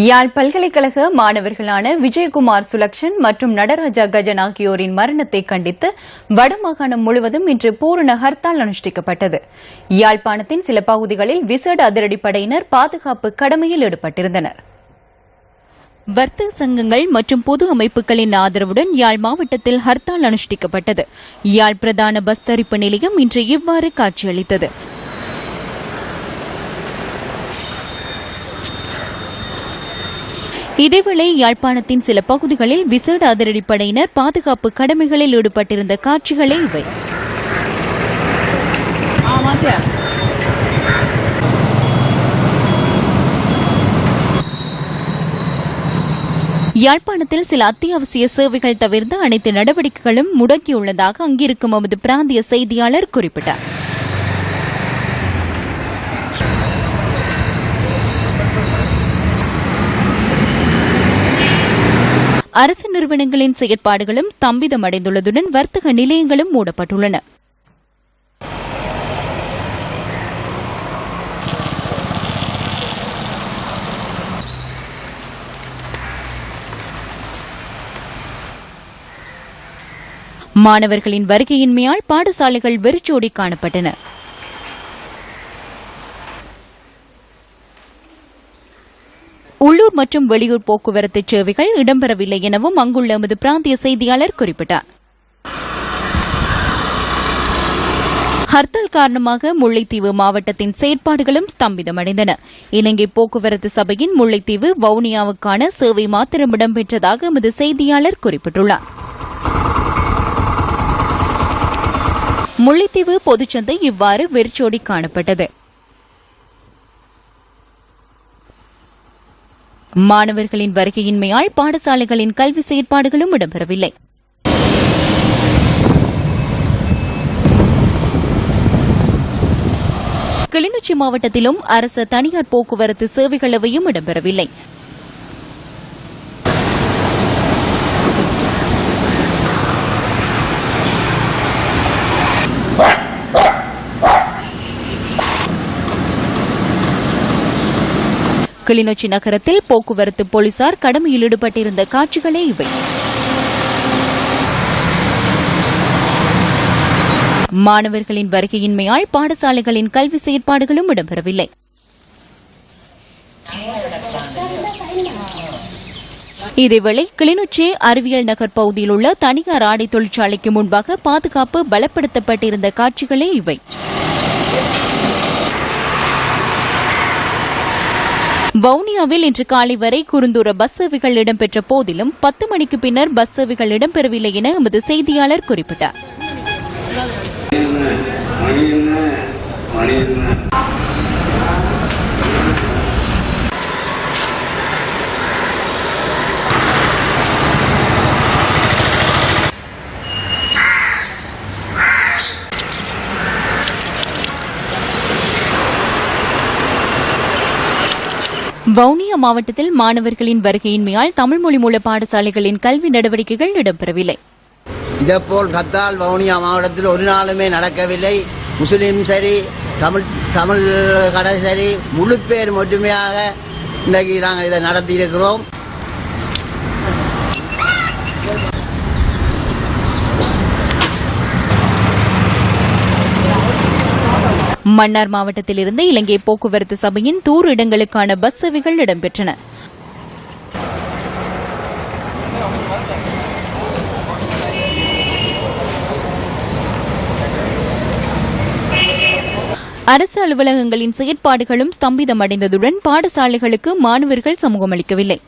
யாழ் பல்கலைக்கழக மாணவர்களான விஜயகுமார் சுலக்ஷன் மற்றும் நடராஜா கஜன் ஆகியோரின் மரணத்தை கண்டித்து வடமாகாணம் முழுவதும் இன்று பூரண ஹர்த்தால் அனுஷ்டிக்கப்பட்டது. யாழ்ப்பாணத்தின் சில பகுதிகளில் விசேட அதிரடிப்படையினர் பாதுகாப்பு கடமையில் ஈடுபட்டிருந்தனர். வர்த்தக சங்கங்கள் மற்றும் பொது அமைப்புகளின் ஆதரவுடன் யாழ் மாவட்டத்தில் ஹர்த்தால் அனுஷ்டிக்கப்பட்டது. யாழ் பிரதான பஸ் தரிப்பு நிலையம் இன்று இவ்வாறு காட்சியளித்தது. இதேவேளை யாழ்ப்பாணத்தின் சில பகுதிகளில் விசேட அதிரடிப்படையினர் பாதுகாப்பு கடமைகளில் ஈடுபட்டிருந்த காட்சிகளே இவை. யாழ்ப்பாணத்தில் சில அத்தியாவசிய சேவைகள் தவிர்த்த அனைத்து நடவடிக்கைகளும் முடங்கியுள்ளதாக அங்கிருக்கும் எமது பிராந்திய செய்தியாளர் குறிப்பிட்டார். அரசு நிறுவனங்களின் செயற்பாடுகளும் ஸ்தம்பிதமடைந்துள்ளதுடன் வர்த்தக நிலையங்களும் மூடப்பட்டுள்ளன. மாணவர்களின் வருகையின்மையால் பாடசாலைகள் வெறிச்சோடி காணப்பட்டன. உள்ளூர் மற்றும் வெளியூர் போக்குவரத்து சேவைகள் இடம்பெறவில்லை எனவும் அங்குள்ள எமது பிராந்திய செய்தியாளர் குறிப்பிட்டார். ஹர்த்தால் காரணமாக முல்லைத்தீவு மாவட்டத்தின் செயற்பாடுகளும் ஸ்தம்பிதமடைந்தன. இலங்கை போக்குவரத்து சபையின் முல்லைத்தீவு வவுனியாவுக்கான சேவை மாத்திரம் இடம்பெற்றதாக எமது செய்தியாளர் குறிப்பிட்டுள்ளார். முல்லைத்தீவு பொதுச்சந்தை இவ்வாறு வெறிச்சோடி காணப்பட்டது. மாணவர்களின் வருகையின்மையால் பாடசாலைகளின் கல்வி செயற்பாடுகளும் இடம்பெறவில்லை. கிளிநொச்சி மாவட்டத்திலும் அரசு தனியார் போக்குவரத்து சேவைகள் எவையும் இடம்பெறவில்லை. கிளிநொச்சி நகரத்தில் போக்குவரத்து போலீசார் கடமையில் ஈடுபட்டிருந்த காட்சிகளே இவை. மாணவர்களின் வருகையின்மையால் பாடசாலைகளின் கல்வி செயற்பாடுகளும் இடம்பெறவில்லை. இதேவேளை கிளிநொச்சி அறிவியல் நகர் பகுதியில் உள்ள தனியார் ஆடை தொழிற்சாலைக்கு முன்பாக பாதுகாப்பு பலப்படுத்தப்பட்டிருந்த காட்சிகளே இவை. வவுனியாவில் இன்று காலை வரை குறுந்தூர பஸ் சேவைகள் இடம்பெற்ற போதிலும் 10 மணிக்கு பின்னர் பஸ் சேவைகள் இடம்பெறவில்லை என எமது செய்தியாளர் குறிப்பிட்டார். வவுனியா மாவட்டத்தில் மாணவர்களின் வருகையின்மையால் தமிழ் மொழி மூல பாடசாலைகளின் கல்வி நடவடிக்கைகள் இடம்பெறவில்லை. இதேபோல் ஹர்த்தால் வவுனியா மாவட்டத்தில் ஒரு நாளுமே நடக்கவில்லை. முஸ்லீம் சரி, தமிழ் கடை சரி, முழு பேர் ஒற்றுமையாக இன்றைக்கு நாங்கள் இதை நடத்தியிருக்கிறோம். மன்னார் மாவட்டத்திலிருந்து இலங்கை போக்குவரத்து சபையின் தூர் இடங்களுக்கான பஸ் சேவைகள் இடம்பெற்றன. அரசு அலுவலகங்களின் செயற்பாடுகளும் ஸ்தம்பிதமடைந்ததுடன் பாடசாலைகளுக்கு மாணவர்கள் சமூகமளிக்கவில்லை.